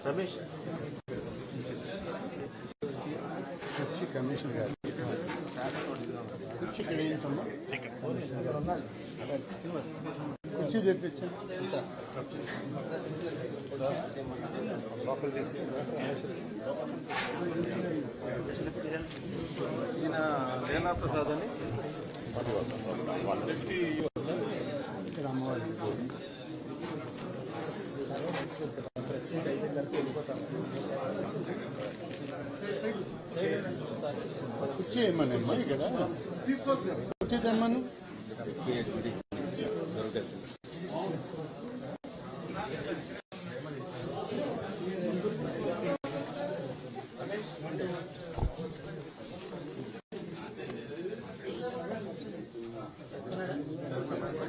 Ramesh commission कुछ తెప్పించండి ఈయన లీలా ప్రసాద్ అని కుర్చీ ఏమన్నా ఇక్కడ కుర్చీ తెమ్మను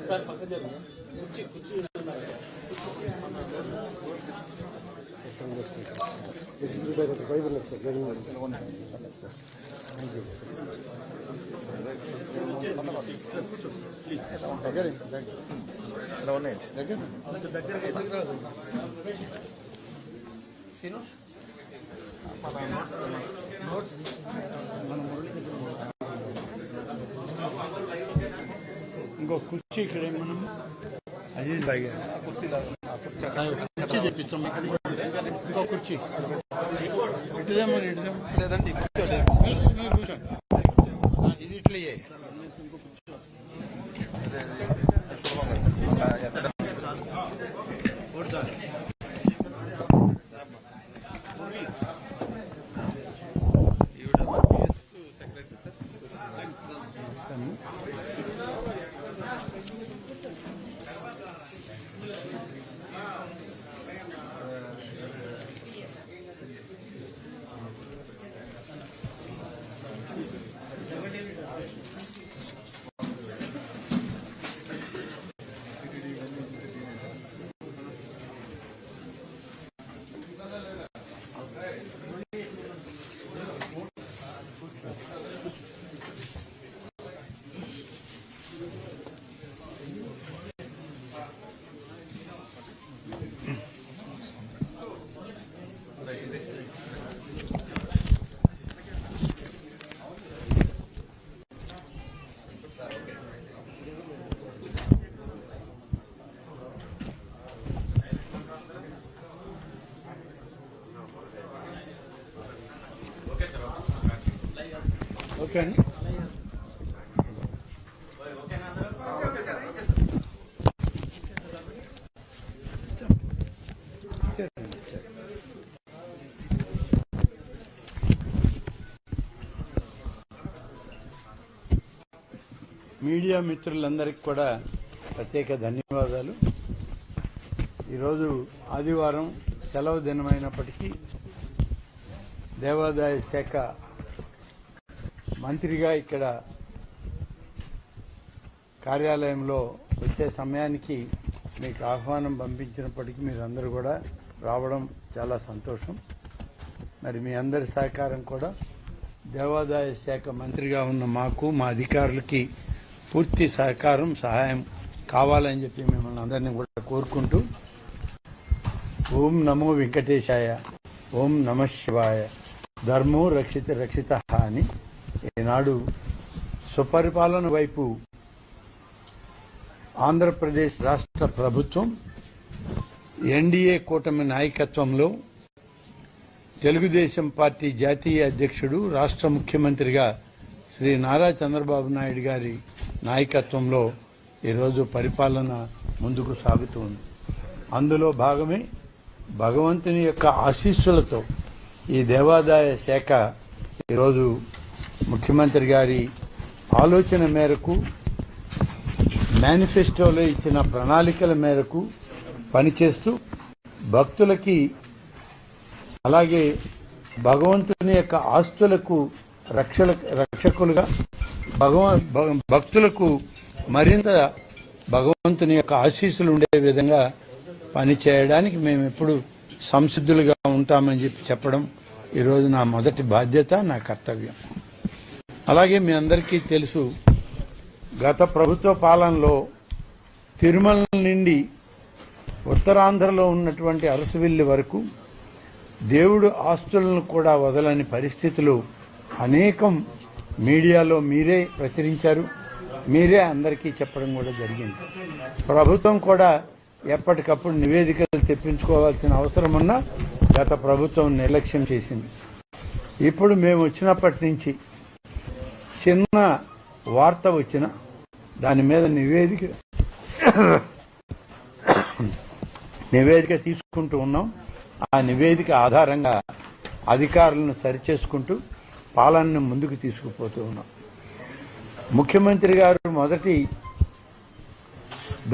సార్ పక్కన కుర్చీ కుర్చీ బైబుల్ సార్ దగ్గర ఇంకో కుర్చీ ఇక్కడ మనం అజీజ్ భాయ్ కుర్చీ తెప్పించాం ఇంకో కుర్చీ ఇటుదేమో లేదండి ఇది ఇట్లా ఓకేనా? మీడియా మిత్రులందరికీ కూడా ప్రత్యేక ధన్యవాదాలు. ఈరోజు ఆదివారం సెలవు దినమైనప్పటికీ దేవాదాయ శాఖ మంత్రిగా ఇక్కడ కార్యాలయంలో వచ్చే సమయానికి మీకు ఆహ్వానం పంపించినప్పటికీ మీరందరూ కూడా రావడం చాలా సంతోషం. మరి మీ అందరి సహకారం కూడా దేవాదాయ శాఖ మంత్రిగా ఉన్న మాకు, మా అధికారులకి పూర్తి సహకారం, సహాయం కావాలని చెప్పి మిమ్మల్ని అందరినీ కూడా కోరుకుంటూ, ఓం నమో వెంకటేశాయ, ఓం నమః శివాయ, ధర్మో రక్షిత రక్షిత అని ఈనాడు సుపరిపాలన వైపు ఆంధ్రప్రదేశ్ రాష్ట్ర ప్రభుత్వం ఎన్డీఏ కూటమి నాయకత్వంలో తెలుగుదేశం పార్టీ జాతీయ అధ్యక్షుడు, రాష్ట్ర ముఖ్యమంత్రిగా శ్రీ నారా చంద్రబాబు నాయుడు గారి నాయకత్వంలో ఈరోజు పరిపాలన ముందుకు సాగుతుంది. అందులో భాగమే భగవంతుని యొక్క ఆశీస్సులతో ఈ దేవాదాయ శాఖ ఈరోజు ముఖ్యమంత్రి గారి ఆలోచన మేరకు, మేనిఫెస్టోలో ఇచ్చిన ప్రణాళికల మేరకు పనిచేస్తూ భక్తులకి, అలాగే భగవంతుని యొక్క ఆస్తులకు రక్షకులుగా, భక్తులకు మరింత భగవంతుని యొక్క ఆశీస్సులు ఉండే విధంగా పనిచేయడానికి మేము ఎప్పుడు సంసిద్ధులుగా ఉంటామని చెప్పడం ఈరోజు నా మొదటి బాధ్యత, నా కర్తవ్యం. అలాగే మీ అందరికీ తెలుసు, గత ప్రభుత్వ పాలనలో తిరుమల నుండి ఉత్తరాంధ్రలో ఉన్నటువంటి అరసవిల్లి వరకు దేవుడు ఆస్తులను కూడా వదలని పరిస్థితులు అనేకం మీడియాలో మీరే ప్రచురించారు, మీరే అందరికీ చెప్పడం కూడా జరిగింది. ప్రభుత్వం కూడా ఎప్పటికప్పుడు నివేదికలు తెప్పించుకోవాల్సిన అవసరం ఉన్నా గత ప్రభుత్వం నిర్లక్ష్యం చేసింది. ఇప్పుడు మేము వచ్చినప్పటి నుంచి చిన్న వార్త వచ్చిన దాని మీద నివేదిక తీసుకుంటూ ఉన్నాం. ఆ నివేదిక ఆధారంగా అధికారులను సరిచేసుకుంటూ పాలనను ముందుకు తీసుకుపోతూ ఉన్నాం. ముఖ్యమంత్రి గారు మొదటి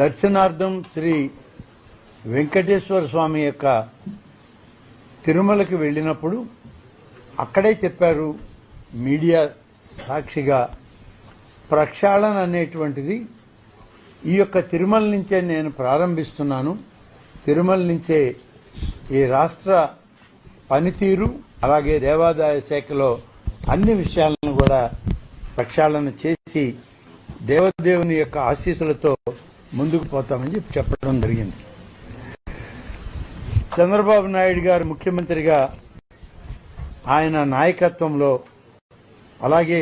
దర్శనార్థం శ్రీ వెంకటేశ్వర స్వామి యొక్క తిరుమలకి వెళ్ళినప్పుడు అక్కడే చెప్పారు, మీడియా సాక్షిగా, ప్రక్షాళన అనేటువంటిది ఈ యొక్క తిరుమల నుంచే నేను ప్రారంభిస్తున్నాను. తిరుమల నుంచే ఈ రాష్ట్ర పనితీరు, అలాగే దేవాదాయ శాఖలో అన్ని విషయాలను కూడా ప్రక్షాళన చేసి దేవదేవుని యొక్క ఆశీస్సులతో ముందుకు పోతామని చెప్పడం జరిగింది. చంద్రబాబు నాయుడు గారు ముఖ్యమంత్రిగా ఆయన నాయకత్వంలో, అలాగే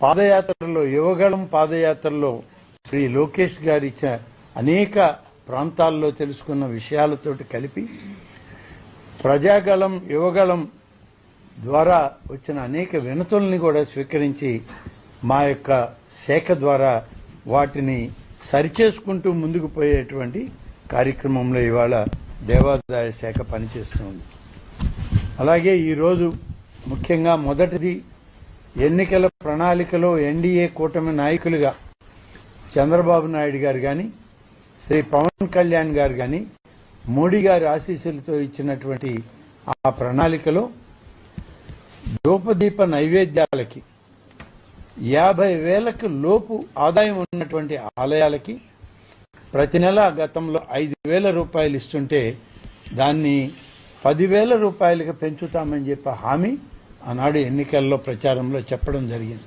పాదయాత్రలో, యువగళం పాదయాత్రలో శ్రీ లోకేష్ గారు ఇచ్చిన అనేక ప్రాంతాల్లో తెలుసుకున్న విషయాలతోటి కలిపి ప్రజాగళం, యువగళం ద్వారా వచ్చిన అనేక వినతుల్ని కూడా స్వీకరించి మా యొక్క శాఖ ద్వారా వాటిని సరిచేసుకుంటూ ముందుకు పోయేటువంటి కార్యక్రమంలో ఇవాళ దేవాదాయ శాఖ పనిచేస్తుంది. అలాగే ఈరోజు ముఖ్యంగా మొదటిది, ఎన్నికల ప్రణాళికలో ఎన్డీఏ కూటమి నాయకులుగా చంద్రబాబు నాయుడు గారు కానీ, శ్రీ పవన్ కళ్యాణ్ గారు కానీ, మోడీ గారి ఆశీస్సులతో ఇచ్చినటువంటి ఆ ప్రణాళికలో ధూపదీప నైవేద్యాలకి 50,000కు లోపు ఆదాయం ఉన్నటువంటి ఆలయాలకి ప్రతి నెల గతంలో 5,000 రూపాయలు ఇస్తుంటే దాన్ని 10,000 రూపాయలకు పెంచుతామని చెప్పి హామీ ఆనాడు ఎన్నికల్లో ప్రచారంలో చెప్పడం జరిగింది.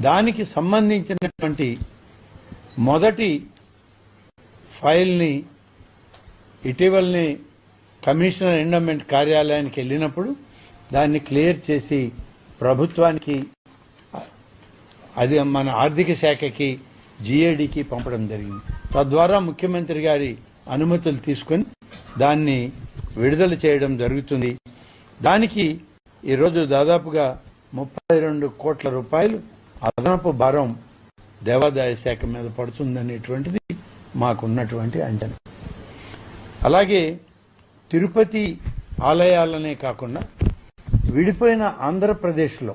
దానికి సంబంధించినటువంటి మొదటి ఫైల్ని ఇటీవలనే కమిషనర్ ఎండోమెంట్ కార్యాలయానికి వెళ్ళినప్పుడు దాన్ని క్లియర్ చేసి ప్రభుత్వానికి, అది మన ఆర్థిక శాఖకి, జీఏడీకి పంపడం జరిగింది. తద్వారా ముఖ్యమంత్రి గారి అనుమతులు తీసుకుని దాన్ని విడుదల చేయడం జరుగుతుంది. దానికి ఈరోజు దాదాపుగా 32 కోట్ల రూపాయలు అదనపు భారం దేవాదాయ శాఖ మీద పడుతుందనేటువంటిది మాకున్నటువంటి అంచనా. అలాగే తిరుపతి ఆలయాలనే కాకుండా విడిపోయిన ఆంధ్రప్రదేశ్లో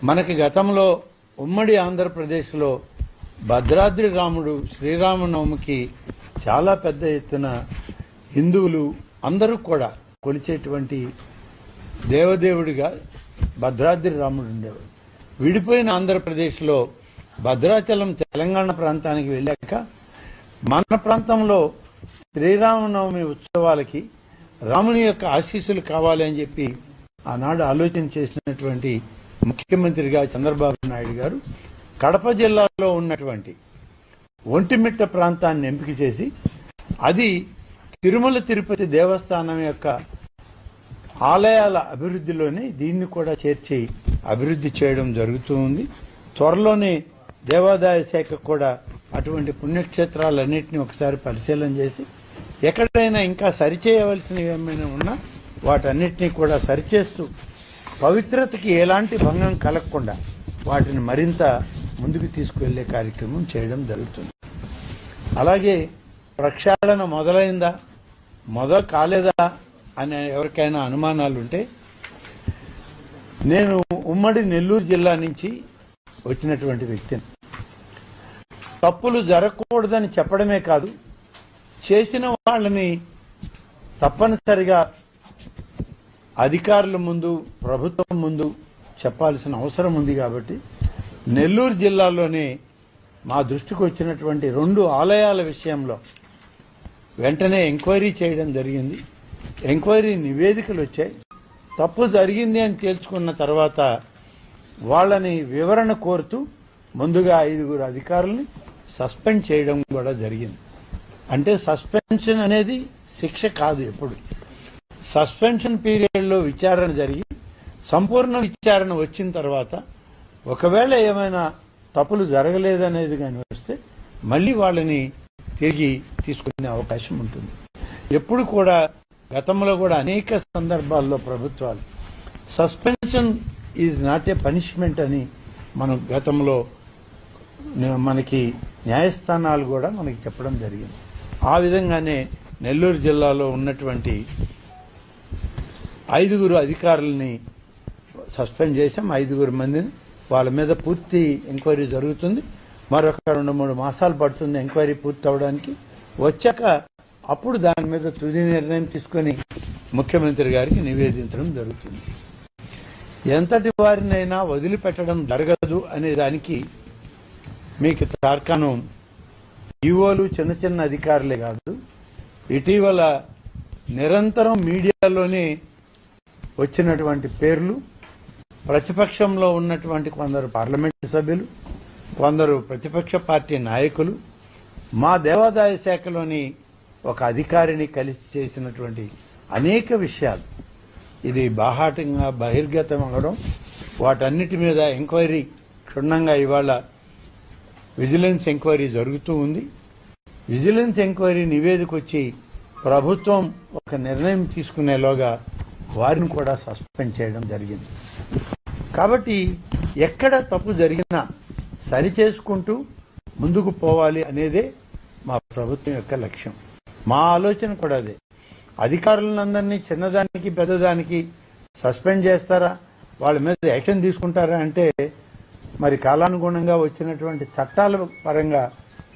మనకి గతంలో ఉమ్మడి ఆంధ్రప్రదేశ్లో భద్రాద్రి రాముడు శ్రీరామనవమికి చాలా పెద్ద ఎత్తున హిందువులు అందరూ కూడా కొలిచేటువంటి దేవదేవుడిగా భద్రాద్రి రాముడు ఉండేవాడు. విడిపోయిన ఆంధ్రప్రదేశ్లో భద్రాచలం తెలంగాణ ప్రాంతానికి వెళ్ళాక మన ప్రాంతంలో శ్రీరామనవమి ఉత్సవాలకి రాముని యొక్క ఆశీస్సులు కావాలి అని చెప్పి ఆనాడు ఆలోచన చేసినటువంటి ముఖ్యమంత్రిగా చంద్రబాబు నాయుడు గారు కడప జిల్లాలో ఉన్నటువంటి ఒంటిమిట్ట ప్రాంతాన్ని ఎంపిక చేసి అది తిరుమల తిరుపతి దేవస్థానం యొక్క ఆలయాల అభివృద్ధిలోనే దీన్ని కూడా చేర్చి అభివృద్ధి చేయడం జరుగుతూ ఉంది. త్వరలోనే దేవాదాయ శాఖ కూడా అటువంటి పుణ్యక్షేత్రాలన్నింటినీ ఒకసారి పరిశీలన చేసి ఎక్కడైనా ఇంకా సరిచేయవలసినవి ఏమైనా ఉన్నా వాటన్నిటినీ కూడా సరిచేస్తూ పవిత్రతకి ఎలాంటి భంగం కలగకుండా వాటిని మరింత ముందుకు తీసుకువెళ్లే కార్యక్రమం చేయడం జరుగుతుంది. అలాగే ప్రక్షాళన మొదలైందా మొదలు కాలేదా అనే ఎవరికైనా అనుమానాలు ఉంటే, నేను ఉమ్మడి నెల్లూరు జిల్లా నుంచి వచ్చినటువంటి వ్యక్తిని. తప్పులు జరగకూడదని చెప్పడమే కాదు, చేసిన వాళ్ళని తప్పనిసరిగా అధికారుల ముందు ప్రభుత్వం ముందు చెప్పాల్సిన అవసరం ఉంది. కాబట్టి నెల్లూరు జిల్లాలోనే మా దృష్టికి వచ్చినటువంటి 2 ఆలయాల విషయంలో వెంటనే ఎంక్వైరీ చేయడం జరిగింది. ఎంక్వైరీ నివేదికలు వచ్చాయి. తప్పు జరిగింది అని తేల్చుకున్న తర్వాత వాళ్ళని వివరణ కోరుతూ ముందుగా 5 అధికారుల్ని సస్పెండ్ చేయడం కూడా జరిగింది. అంటే సస్పెన్షన్ అనేది శిక్ష కాదు. ఎప్పుడు సస్పెన్షన్ పీరియడ్లో విచారణ జరిగి సంపూర్ణ విచారణ వచ్చిన తర్వాత ఒకవేళ ఏమైనా తప్పులు జరగలేదనేది కానీ వస్తే మళ్లీ వాళ్ళని తిరిగి తీసుకునే అవకాశం ఉంటుంది. ఎప్పుడు కూడా గతంలో కూడా అనేక సందర్భాల్లో ప్రభుత్వాలు suspension is not a punishment అని మనం గతంలో మనకి న్యాయస్థానాలు కూడా మనకి చెప్పడం జరిగింది. ఆ విధంగానే నెల్లూరు జిల్లాలో ఉన్నటువంటి 5 అధికారులని సస్పెండ్ చేశాం. 5 మందిని వాళ్ళ మీద పూర్తి ఎంక్వైరీ జరుగుతుంది. మరొక 2-3 మాసాలు పడుతుంది ఎంక్వైరీ పూర్తి అవడానికి. వచ్చాక అప్పుడు దాని మీద తుది నిర్ణయం తీసుకుని ముఖ్యమంత్రి గారికి నివేదించడం జరుగుతుంది. ఎంతటి వారినైనా వదిలిపెట్టడం జరగదు అనే దానికి మీకు తార్కాణం ఈవోలు చిన్న చిన్న అధికారులే కాదు, ఇటీవల నిరంతరం మీడియాలోనే వచ్చినటువంటి పేర్లు, ప్రతిపక్షంలో ఉన్నటువంటి కొందరు పార్లమెంటు సభ్యులు, కొందరు ప్రతిపక్ష పార్టీ నాయకులు మా దేవాదాయ శాఖలోని ఒక అధికారిని కలిసి చేసినటువంటి అనేక విషయాలు ఇది బాహాటంగా బహిర్గతం అవడం, వాటన్నిటి మీద ఎంక్వైరీ క్షుణ్ణంగా ఇవాళ విజిలెన్స్ ఎంక్వైరీ జరుగుతూ ఉంది. విజిలెన్స్ ఎంక్వైరీ నివేదిక వచ్చి ప్రభుత్వం ఒక నిర్ణయం తీసుకునేలోగా వారిని కూడా సస్పెండ్ చేయడం జరిగింది. కాబట్టి ఎక్కడ తప్పు జరిగినా సరిచేసుకుంటూ ముందుకు పోవాలి అనేదే మా ప్రభుత్వం యొక్క లక్ష్యం. మా ఆలోచన కూడా అదే. అధికారులందరినీ చిన్నదానికి పెద్దదానికి సస్పెండ్ చేస్తారా, వాళ్ళ మీద యాక్షన్ తీసుకుంటారా అంటే మరి కాలానుగుణంగా వచ్చినటువంటి చట్టాల పరంగా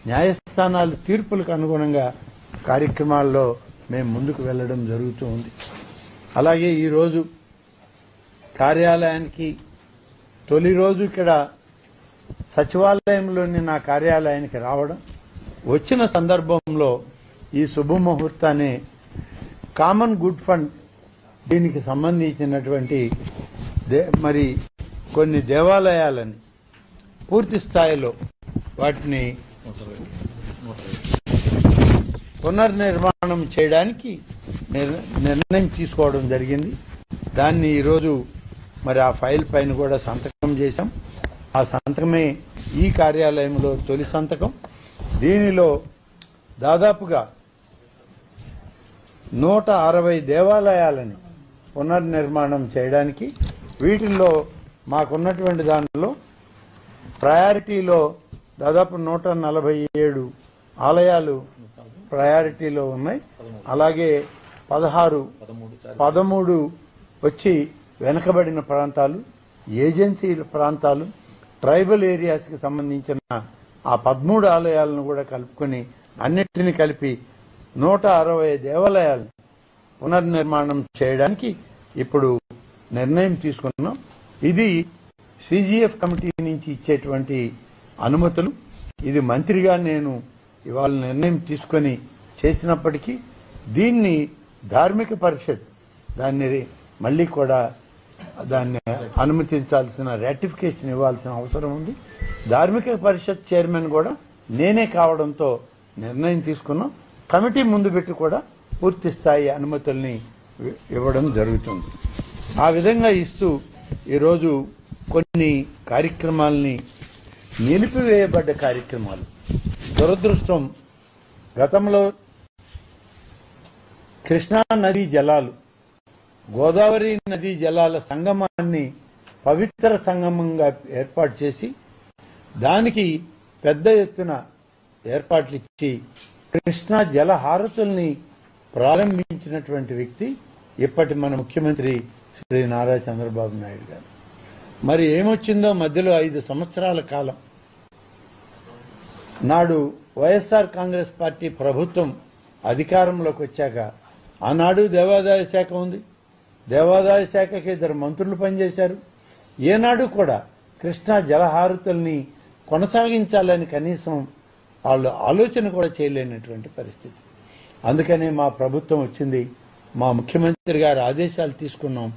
న్యాయస్థానాల తీర్పులకు అనుగుణంగా కార్యక్రమాల్లో మేము ముందుకు వెళ్లడం జరుగుతూ ఉంది. అలాగే ఈరోజు కార్యాలయానికి తొలి రోజు ఇక్కడ సచివాలయంలోని నా కార్యాలయానికి రావడం, వచ్చిన సందర్భంలో ఈ శుభముహూర్తాన్ని కామన్ గుడ్ ఫండ్ దీనికి సంబంధించినటువంటి మరి కొన్ని దేవాలయాలని పూర్తి స్థాయిలో వాటిని పునర్నిర్మాణం చేయడానికి నిర్ణయం తీసుకోవడం జరిగింది. దాన్ని ఈరోజు మరి ఆ ఫైల్ పైన కూడా సంతకం చేశాం. ఆ సంతకమే ఈ కార్యాలయంలో తొలి సంతకం. దీనిలో దాదాపుగా 160 దేవాలయాలని పునర్నిర్మాణం చేయడానికి వీటిల్లో మాకున్నటువంటి దాంట్లో ప్రయారిటీలో దాదాపు 147 ఆలయాలు ప్రయారిటీలో ఉన్నాయి. అలాగే 13 వచ్చి వెనుకబడిన ప్రాంతాలు, ఏజెన్సీల ప్రాంతాలు, ట్రైబల్ ఏరియాస్ కి సంబంధించిన ఆ 13 ఆలయాలను కూడా కలుపుకొని అన్నిటిని కలిపి 160 దేవాలయాలు పునర్నిర్మాణం చేయడానికి ఇప్పుడు నిర్ణయం తీసుకున్నాం. ఇది సిజిఎఫ్ కమిటీ నుంచి ఇచ్చేటువంటి అనుమతులు. ఇది మంత్రిగా నేను ఇవాళ నిర్ణయం తీసుకొని చేసినప్పటికీ దీన్ని ధార్మిక పరిషత్ దాన్ని మళ్లీ కూడా దాన్ని అనుమతించాల్సిన రాటిఫికేషన్ ఇవ్వాల్సిన అవసరం ఉంది. ధార్మిక పరిషత్ చైర్మన్ కూడా నేనే కావడంతో నిర్ణయం తీసుకున్నాం. కమిటీ ముందు పెట్టి కూడా పూర్తి స్థాయి అనుమతుల్ని ఇవ్వడం జరుగుతుంది. ఆ విధంగా ఇస్తూ ఈరోజు కొన్ని కార్యక్రమాలని నిలిపివేయబడ్డ కార్యక్రమాలు దురదృష్టం. గతంలో కృష్ణా నదీ జలాలు, గోదావరి నదీ జలాల సంగమాన్ని పవిత్ర సంగమంగా ఏర్పాటు చేసి దానికి పెద్ద ఎత్తున ఏర్పాట్లు ఇచ్చి కృష్ణా జలహారతుల్ని ప్రారంభించినటువంటి వ్యక్తి ఇప్పటి మన ముఖ్యమంత్రి శ్రీ నారా చంద్రబాబు నాయుడు గారు. మరి ఏమొచ్చిందో మధ్యలో 5 సంవత్సరాల కాలం నాడు వైఎస్ఆర్ కాంగ్రెస్ పార్టీ ప్రభుత్వం అధికారంలోకి వచ్చాక ఆనాడు దేవాదాయ శాఖ ఉంది. దేవాదాయ శాఖకి 2 మంత్రులు పనిచేశారు. ఏనాడు కూడా కృష్ణా జలహారతుల్ని కొనసాగించాలని కనీసం వాళ్ళు ఆలోచన కూడా చేయలేనటువంటి పరిస్థితి. అందుకనే మా ప్రభుత్వం వచ్చింది. మా ముఖ్యమంత్రి గారి ఆదేశాలు తీసుకున్నాం.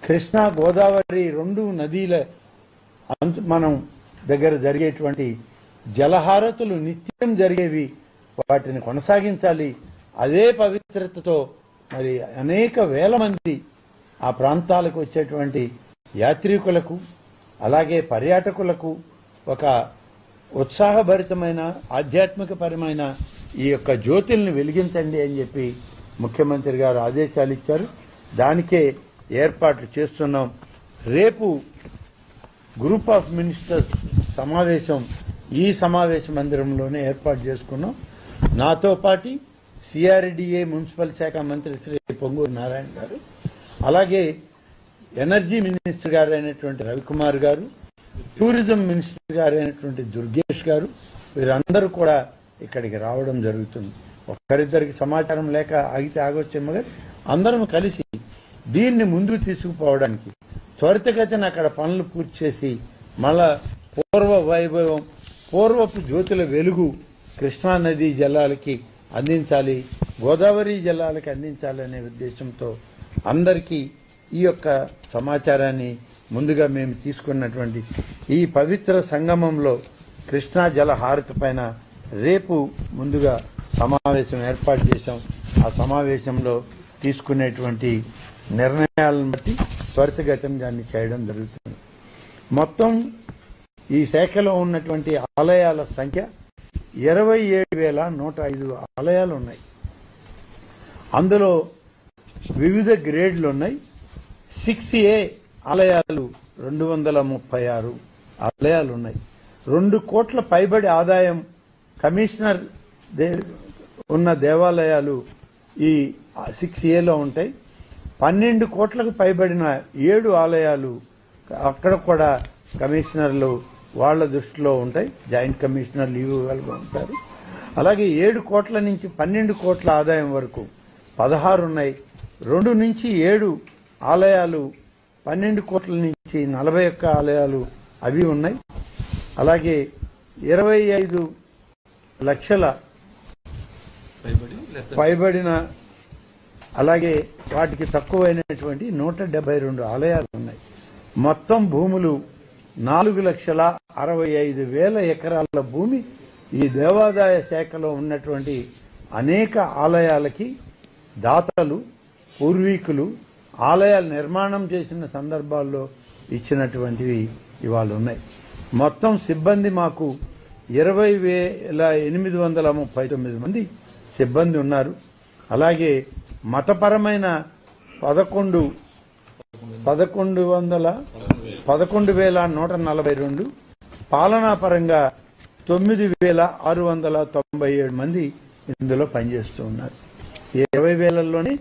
కృష్ణా గోదావరి 2 నదీల మనం దగ్గర జరిగేటువంటి జలహారతులు నిత్యం జరిగేవి, వాటిని కొనసాగించాలి. అదే పవిత్రతతో మరి అనేక వేల మంది ఆ ప్రాంతాలకు వచ్చేటువంటి యాత్రికులకు అలాగే పర్యాటకులకు ఒక ఉత్సాహభరితమైన ఆధ్యాత్మికపరమైన ఈ యొక్క జ్యోతుల్ని వెలిగించండి అని చెప్పి ముఖ్యమంత్రి గారు ఆదేశాలు ఇచ్చారు. దానికే ఏర్పాట్లు చేస్తున్నాం. రేపు గ్రూప్ ఆఫ్ మినిస్టర్స్ సమావేశం ఈ సమావేశ మందిరంలోనే ఏర్పాటు చేసుకున్నాం. నాతో పాటు సిఆర్డీఏ మున్సిపల్ శాఖ మంత్రి శ్రీ పొంగూరు నారాయణ గారు, అలాగే ఎనర్జీ మినిస్టర్ గారు అయినటువంటి రవికుమార్ గారు, టూరిజం మినిస్టర్ గారు అయినటువంటి దుర్గేష్ గారు, వీరందరూ కూడా ఇక్కడికి రావడం జరుగుతుంది. ఒక్కరిద్దరికి సమాచారం లేక ఆగితే ఆగొచ్చేమో కానీ అందరం కలిసి దీన్ని ముందుకు తీసుకుపోవడానికి త్వరితగతిన అక్కడ పనులు పూర్తి చేసి మళ్ళా పూర్వ వైభవం, పూర్వపు జ్యోతుల వెలుగు కృష్ణా నదీ జలాలకి అందించాలి, గోదావరి జలాలకి అందించాలనే ఉద్దేశంతో అందరికీ ఈ యొక్క సమాచారాన్ని ముందుగా మేము తీసుకున్నటువంటి ఈ పవిత్ర సంగమంలో కృష్ణా జల హారతి పైన రేపు ముందుగా సమావేశం ఏర్పాటు చేశాం. ఆ సమావేశంలో తీసుకునేటువంటి నిర్ణయాలను బట్టి త్వరితగతిన దాన్ని చేయడం జరుగుతుంది. మొత్తం ఈ శాఖలో ఉన్నటువంటి ఆలయాల సంఖ్య 27,105 ఆలయాలు ఉన్నాయి. అందులో వివిధ గ్రేడ్లు ఉన్నాయి. 6A ఆలయాలు 236 ఆలయాలు ఉన్నాయి. 2 కోట్ల పైబడి ఆదాయం కమిషనర్ ఉన్న దేవాలయాలు ఈ 6Aలో ఉంటాయి. 12 కోట్లకు పైబడిన 7 ఆలయాలు అక్కడ కూడా కమిషనర్లు వాళ్ల దృష్టిలో ఉంటాయి. జాయింట్ కమిషనర్లు ఇవ్వగలుగా ఉంటారు. అలాగే 7 కోట్ల నుంచి 12 కోట్ల ఆదాయం వరకు 16 ఉన్నాయి. 2 నుంచి 7 ఆలయాలు 12 కోట్ల నుంచి 41 ఆలయాలు అవి ఉన్నాయి. అలాగే 25 లక్షల పైబడిన అలాగే వాటికి తక్కువైనటువంటి 172 ఆలయాలు ఉన్నాయి. మొత్తం భూములు 4,65,000 ఎకరాల భూమి ఈ దేవాదాయ శాఖలో ఉన్నటువంటి అనేక ఆలయాలకి దాతలు, పూర్వీకులు ఆలయాలు నిర్మాణం చేసిన సందర్భాల్లో ఇచ్చినటువంటివి ఇవాళ ఉన్నాయి. మొత్తం సిబ్బంది మాకు 20,839 మంది సిబ్బంది ఉన్నారు. అలాగే మతపరమైన 11 11,142, పాలనాపరంగా 9,697 మంది ఇందులో పనిచేస్తూ ఉన్నారు. 20,000లోనే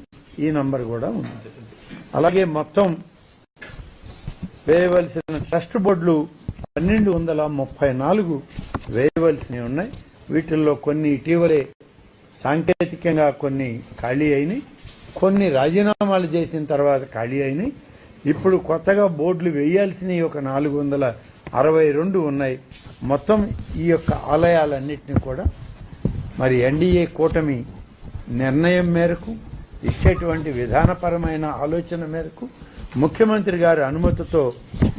ఈ నంబర్ కూడా ఉంది. అలాగే మొత్తం వేయవలసిన ట్రస్ట్ బోర్డులు 1,234 వేయవలసినవి ఉన్నాయి. వీటిల్లో కొన్ని ఇటీవలే సాంకేతికంగా కొన్ని ఖాళీ అయినాయి, కొన్ని రాజీనామాలు చేసిన తర్వాత ఖాళీ అయినాయి. ఇప్పుడు కొత్తగా బోర్డులు వేయాల్సినవి ఒక 462 ఉన్నాయి. మొత్తం ఈ యొక్క ఆలయాలన్నింటినీ కూడా మరి ఎన్డీఏ కూటమి నిర్ణయం మేరకు, ఇచ్చేటువంటి విధానపరమైన ఆలోచన మేరకు, ముఖ్యమంత్రి గారి అనుమతితో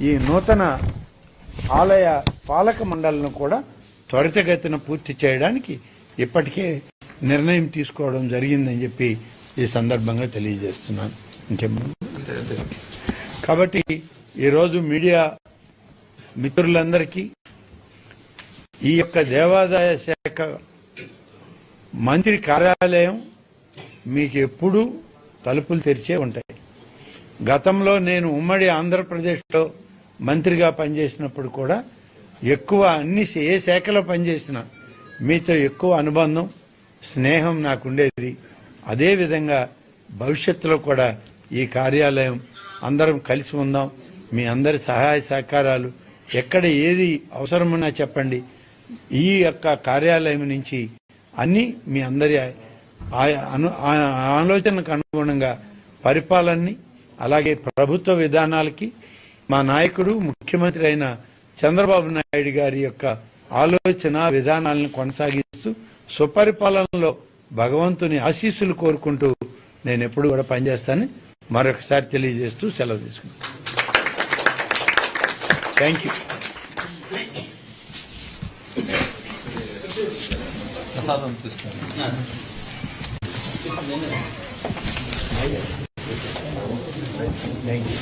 ఈ నూతన ఆలయ పాలక మండలిని కూడా త్వరితగతిన పూర్తి చేయడానికి ఇప్పటికే నిర్ణయం తీసుకోవడం జరిగిందని చెప్పి ఈ సందర్భంగా తెలియజేస్తున్నాను. కాబట్టి ఈరోజు మీడియా మిత్రులందరికీ ఈ యొక్క దేవాదాయ శాఖ మంత్రి కార్యాలయం మీకు ఎప్పుడూ తలుపులు తెరిచే ఉంటాయి. గతంలో నేను ఉమ్మడి ఆంధ్రప్రదేశ్లో మంత్రిగా పనిచేసినప్పుడు కూడా ఎక్కువ ఏ శాఖలో పనిచేసినా మీతో ఎక్కువ అనుబంధం, స్నేహం నాకుండేది. అదేవిధంగా భవిష్యత్తులో కూడా ఈ కార్యాలయం అందరం కలిసి ఉందాం. మీ అందరి సహాయ సహకారాలు ఎక్కడ ఏది అవసరమన్నా చెప్పండి. ఈ యొక్క కార్యాలయం నుంచి అన్ని మీ అందరి ఆలోచనకు అనుగుణంగా పరిపాలనని, అలాగే ప్రభుత్వ విధానాలకి మా నాయకుడు ముఖ్యమంత్రి అయిన చంద్రబాబు నాయుడు గారి యొక్క ఆలోచన విధానాలను కొనసాగిస్తూ సుపరిపాలనలో భగవంతుని ఆశీస్సులు కోరుకుంటూ నేను ఎప్పుడు కూడా పనిచేస్తానని మరొకసారి తెలియజేస్తూ సెలవు తీసుకుంటాను. Thank you. Thank you.